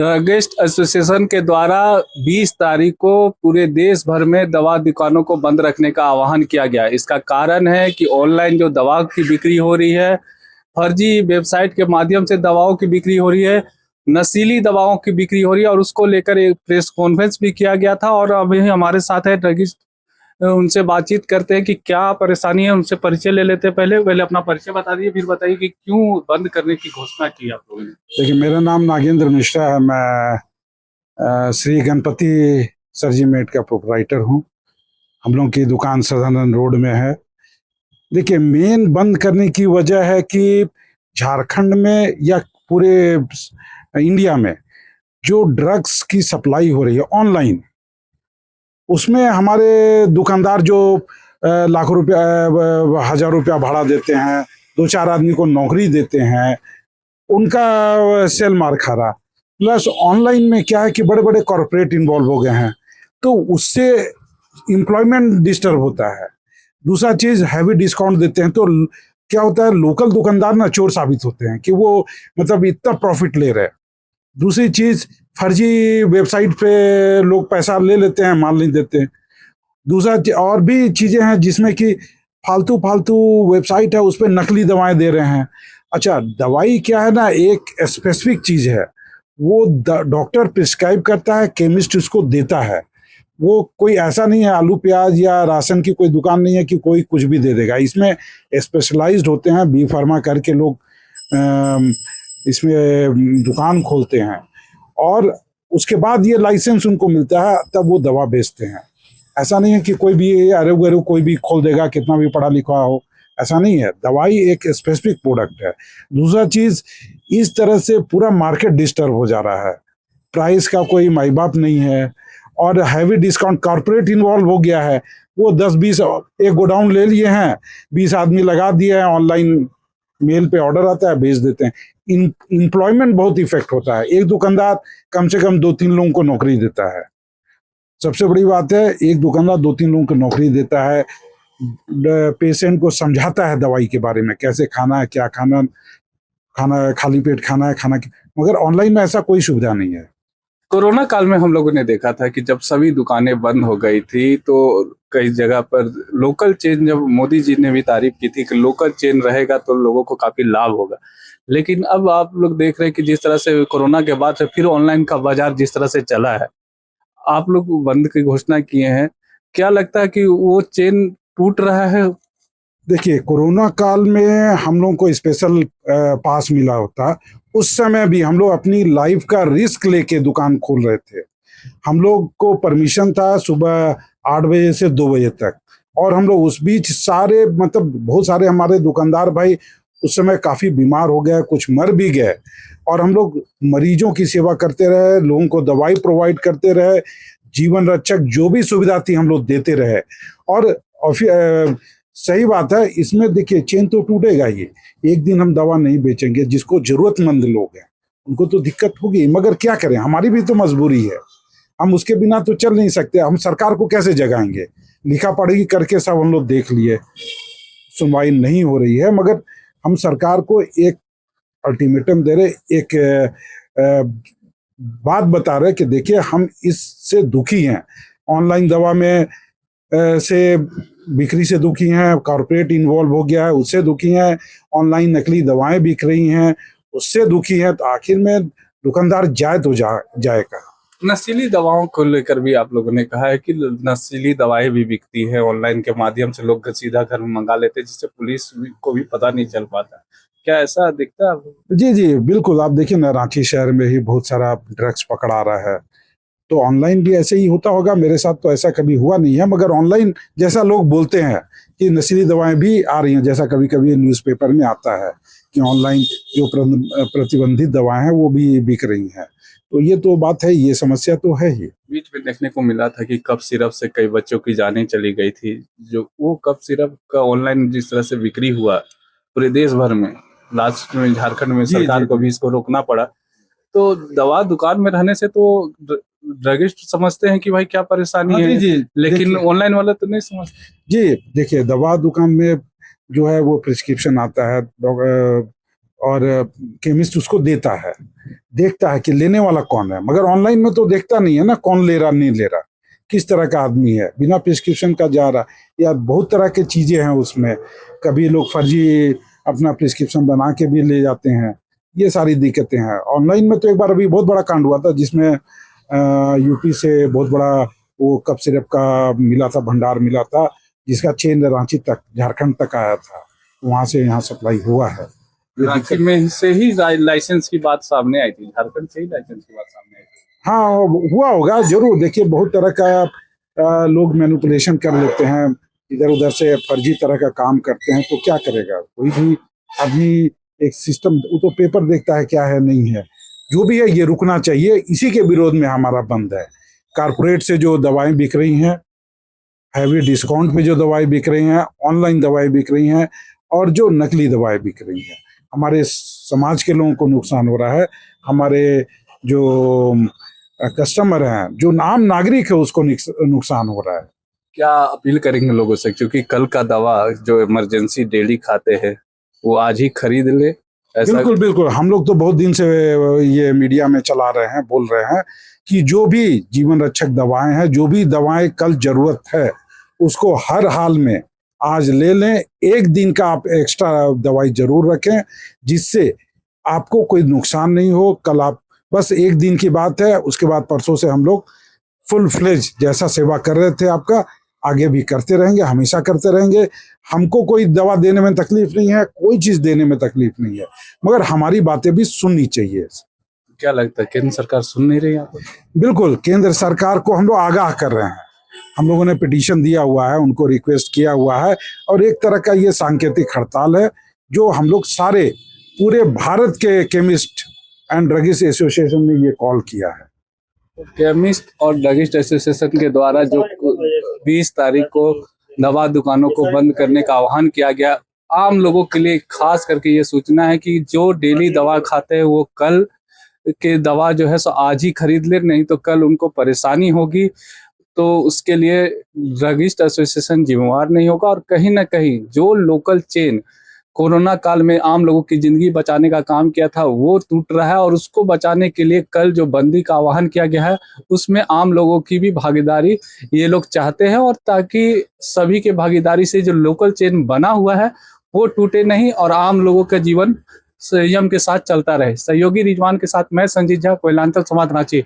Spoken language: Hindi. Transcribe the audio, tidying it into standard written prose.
ड्रगिस्ट एसोसिएशन के द्वारा 20 तारीख को पूरे देश भर में दवा दुकानों को बंद रखने का आह्वान किया गया। इसका कारण है कि ऑनलाइन जो दवा की बिक्री हो रही है, फर्जी वेबसाइट के माध्यम से दवाओं की बिक्री हो रही है, नशीली दवाओं की बिक्री हो रही है और उसको लेकर एक प्रेस कॉन्फ्रेंस भी किया गया था। और अभी हमारे साथ है ड्रगिस्ट, उनसे बातचीत करते हैं कि क्या परेशानी है, उनसे परिचय ले लेते हैं। पहले अपना परिचय बता दीजिए, फिर बताइए कि क्यों बंद करने की घोषणा की आप लोगों ने। देखिए, मेरा नाम नागेंद्र मिश्रा है। मैं श्री गणपति सर्जीमेट का प्रोपराइटर हूँ। हम लोग की दुकान सदानंद रोड में है। देखिए, मेन बंद करने की वजह है कि झारखंड में या पूरे इंडिया में जो ड्रग्स की सप्लाई हो रही है ऑनलाइन, उसमें हमारे दुकानदार जो लाखों रुपया, 1000 रुपया भाड़ा देते हैं, 2-4 आदमी को नौकरी देते हैं, उनका सेल मार खा रहा। प्लस ऑनलाइन में क्या है कि बड़े बड़े कॉरपोरेट इन्वॉल्व हो गए हैं, तो उससे एम्प्लॉयमेंट डिस्टर्ब होता है। दूसरा चीज, हैवी डिस्काउंट देते हैं, तो क्या होता है, लोकल दुकानदार ना चोर साबित होते हैं कि वो मतलब इतना प्रॉफिट ले रहे हैं। दूसरी चीज, फर्जी वेबसाइट पे लोग पैसा ले लेते हैं, माल नहीं देते। दूसरा और भी चीजें हैं जिसमें कि फालतू फालतू वेबसाइट है, उस पर नकली दवाएं दे रहे हैं। अच्छा, दवाई क्या है ना, एक स्पेसिफिक चीज है, वो डॉक्टर प्रिस्क्राइब करता है, केमिस्ट उसको देता है। वो कोई ऐसा नहीं है, आलू प्याज या राशन की कोई दुकान नहीं है कि कोई कुछ भी दे देगा। इसमें स्पेशलाइज्ड होते हैं, बी फार्मा करके लोग इसमें दुकान खोलते हैं और उसके बाद ये लाइसेंस उनको मिलता है, तब वो दवा बेचते हैं। ऐसा नहीं है कि कोई भी अरे गरे कोई भी खोल देगा, कितना भी पढ़ा लिखा हो, ऐसा नहीं है। दवाई एक स्पेसिफिक प्रोडक्ट है। दूसरा चीज, इस तरह से पूरा मार्केट डिस्टर्ब हो जा रहा है। प्राइस का कोई माई बाप नहीं है और हैवी डिस्काउंट, कॉर्पोरेट इन्वॉल्व हो गया है। वो 10-20 एक गोडाउन ले लिए हैं, 20 आदमी लगा दिए हैं, ऑनलाइन मेल पे ऑर्डर आता है, भेज देते हैं। एम्प्लॉयमेंट बहुत इफेक्ट होता है। एक दुकानदार कम से कम 2-3 लोगों को नौकरी देता है। सबसे बड़ी बात है, एक दुकानदार 2-3 लोगों को नौकरी देता है, पेशेंट को समझाता है दवाई के बारे में, कैसे खाना है, क्या खाना, खाना खाली पेट खाना है, मगर ऑनलाइन में ऐसा कोई सुविधा नहीं है। कोरोना काल में हम लोगों ने देखा था कि जब सभी दुकानें बंद हो गई थी तो कई जगह पर लोकल चेन, जब मोदी जी ने भी तारीफ की थी कि लोकल चेन रहेगा तो लोगों को काफी लाभ होगा। लेकिन अब आप लोग देख रहे हैं कि जिस तरह से कोरोना के बाद से फिर ऑनलाइन का बाजार जिस तरह से चला है, आप लोग बंद की घोषणा किए हैं, क्या लगता है कि वो चेन टूट रहा है? देखिए, कोरोना काल में हम लोगों को स्पेशल पास मिला होता, उस समय भी हम लोग अपनी लाइफ का रिस्क लेके दुकान खोल रहे थे। हम लोग को परमिशन था सुबह 8 बजे से 2 बजे तक, और हम लोग उस बीच सारे मतलब बहुत सारे हमारे दुकानदार भाई उस समय काफी बीमार हो गए, कुछ मर भी गए, और हम लोग मरीजों की सेवा करते रहे, लोगों को दवाई प्रोवाइड करते रहे, जीवन रक्षक जो भी सुविधा थी हम लोग देते रहे। और सही बात है, इसमें देखिए चेन तो टूटेगा ही। एक दिन हम दवा नहीं बेचेंगे, जिसको जरूरतमंद लोग हैं उनको तो दिक्कत होगी, मगर क्या करें, हमारी भी तो मजबूरी है। हम उसके बिना तो चल नहीं सकते। हम सरकार को कैसे जगाएंगे? लिखा पढ़ी करके सब हम लोग देख लिए, सुनवाई नहीं हो रही है, मगर हम सरकार को एक अल्टीमेटम दे रहे, एक बात बता रहे कि देखिए हम इससे दुखी हैं। ऑनलाइन दवा में से बिक्री से दुखी हैं, कॉर्पोरेट इन्वॉल्व हो गया है उससे दुखी हैं, ऑनलाइन नकली दवाएं बिक रही हैं उससे दुखी हैं। तो आखिर में दुकानदार जाए तो जाएगा। नशीली दवाओं को लेकर भी आप लोगों ने कहा है कि नशीली दवाएं भी बिकती है ऑनलाइन के माध्यम से, लोग सीधा घर में मंगा लेते हैं जिससे पुलिस को भी पता नहीं चल पाता। क्या ऐसा दिखता है आपको? जी जी बिल्कुल। आप देखिए ना, रांची शहर में ही बहुत सारा ड्रग्स पकड़ा रहा है, तो ऑनलाइन भी ऐसे ही होता होगा। मेरे साथ तो ऐसा कभी हुआ नहीं है, मगर ऑनलाइन जैसा लोग बोलते हैं कि नशीली दवाएं भी आ रही हैं, जैसा कभी कभी न्यूज़पेपर में आता है कि ऑनलाइन जो प्रतिबंधित दवाएं हैं वो भी बिक रही हैं, तो ये तो बात है, ये समस्या तो है ही। बीच में देखने को मिला था कि कफ सिरप से कई बच्चों की जानें चली गई थी। जो वो कफ सिरप का ऑनलाइन जिस तरह से बिक्री हुआ पूरे देश भर में, लास्ट में झारखंड में सरकार को भी इसको रोकना पड़ा। तो दवा दुकान में रहने से तो ड्रगिस्ट समझते हैं कि भाई क्या परेशानी है, लेकिन ऑनलाइन वाले तो नहीं समझते। जी देखिए, दवा दुकान में जो है वो प्रिस्क्रिप्शन आता है और केमिस्ट उसको देता है, देखता है कि लेने वाला कौन है, मगर ऑनलाइन में तो देखता नहीं है ना कौन ले रहा नहीं ले रहा, किस तरह का आदमी है, बिना प्रिस्क्रिप्शन का जा रहा, या बहुत तरह की चीजें हैं उसमें। कभी लोग फर्जी अपना प्रिस्क्रिप्शन बना के भी ले जाते हैं, ये सारी दिक्कतें हैं। ऑनलाइन में तो एक बार अभी बहुत बड़ा कांड हुआ था जिसमें यूपी से बहुत बड़ा वो कफ सिरप का मिला था, भंडार मिला था, जिसका चेन रांची तक, झारखंड तक आया था, वहां से यहाँ सप्लाई हुआ है। रांची में से ही लाइसेंस की बात सामने आई थी, झारखंड से ही लाइसेंस की बात सामने आई थी। हाँ, हुआ होगा जरूर। देखिए, बहुत तरह का लोग मैनिपुलेशन कर लेते हैं, इधर उधर से फर्जी तरह का काम करते हैं, तो क्या करेगा कोई भी आदमी। एक सिस्टम, वो तो पेपर देखता है क्या है नहीं है, जो भी है ये रुकना चाहिए। इसी के विरोध में हमारा बंद है। कारपोरेट से जो दवाएं बिक रही हैं, हैवी डिस्काउंट पे जो दवाएं बिक रही हैं, ऑनलाइन दवाएं बिक रही हैं, और जो नकली दवाएं बिक रही हैं, हमारे समाज के लोगों को नुकसान हो रहा है। हमारे जो कस्टमर हैं, जो आम नागरिक है, उसको नुकसान हो रहा है। क्या अपील करेंगे लोगों से, क्योंकि कल का दवा जो इमरजेंसी डेली खाते हैं वो आज ही खरीद ले, ऐसा? बिल्कुल बिल्कुल, हम लोग तो बहुत दिन से ये मीडिया में चला रहे हैं, बोल रहे हैं कि जो भी जीवन रक्षक दवाएं हैं, जो भी दवाएं कल जरूरत है, उसको हर हाल में आज ले लें। एक दिन का आप एक्स्ट्रा दवाई जरूर रखें, जिससे आपको कोई नुकसान नहीं हो। कल आप, बस एक दिन की बात है, उसके बाद परसों से हम लोग फुल फ्लेज जैसा सेवा कर रहे थे आपका, आगे भी करते रहेंगे, हमेशा करते रहेंगे। हमको कोई दवा देने में तकलीफ नहीं है, कोई चीज देने में तकलीफ नहीं है, मगर हमारी बातें भी सुननी चाहिए। क्या लगता है केंद्र सरकार सुन नहीं रही आपको? बिल्कुल, केंद्र सरकार को हम लोग आगाह कर रहे हैं। हम लोगों ने पिटीशन दिया हुआ है, उनको रिक्वेस्ट किया हुआ है, और एक तरह का ये सांकेतिक हड़ताल है जो हम लोग सारे पूरे भारत के केमिस्ट एंड ड्रगिस्ट एसोसिएशन ने ये कॉल किया है। केमिस्ट और ड्रगिस्ट एसोसिएशन के द्वारा जो 20 तारीख को दवा दुकानों को बंद करने का आह्वान किया गया, आम लोगों के लिए खास करके ये सूचना है कि जो डेली दवा खाते हैं वो कल के दवा जो है सो आज ही खरीद ले, नहीं तो कल उनको परेशानी होगी। तो उसके लिए ड्रगिस्ट एसोसिएशन जिम्मेवार नहीं होगा, और कहीं ना कहीं जो लोकल चेन कोरोना काल में आम लोगों की जिंदगी बचाने का काम किया था वो टूट रहा है, और उसको बचाने के लिए कल जो बंदी का आह्वान किया गया है उसमें आम लोगों की भी भागीदारी ये लोग चाहते हैं, और ताकि सभी के भागीदारी से जो लोकल चेन बना हुआ है वो टूटे नहीं और आम लोगों का जीवन संयम के साथ चलता रहे। सहयोगी रिजवान के साथ मैं संजीत झा, कोयलांचल संवाद, रांची।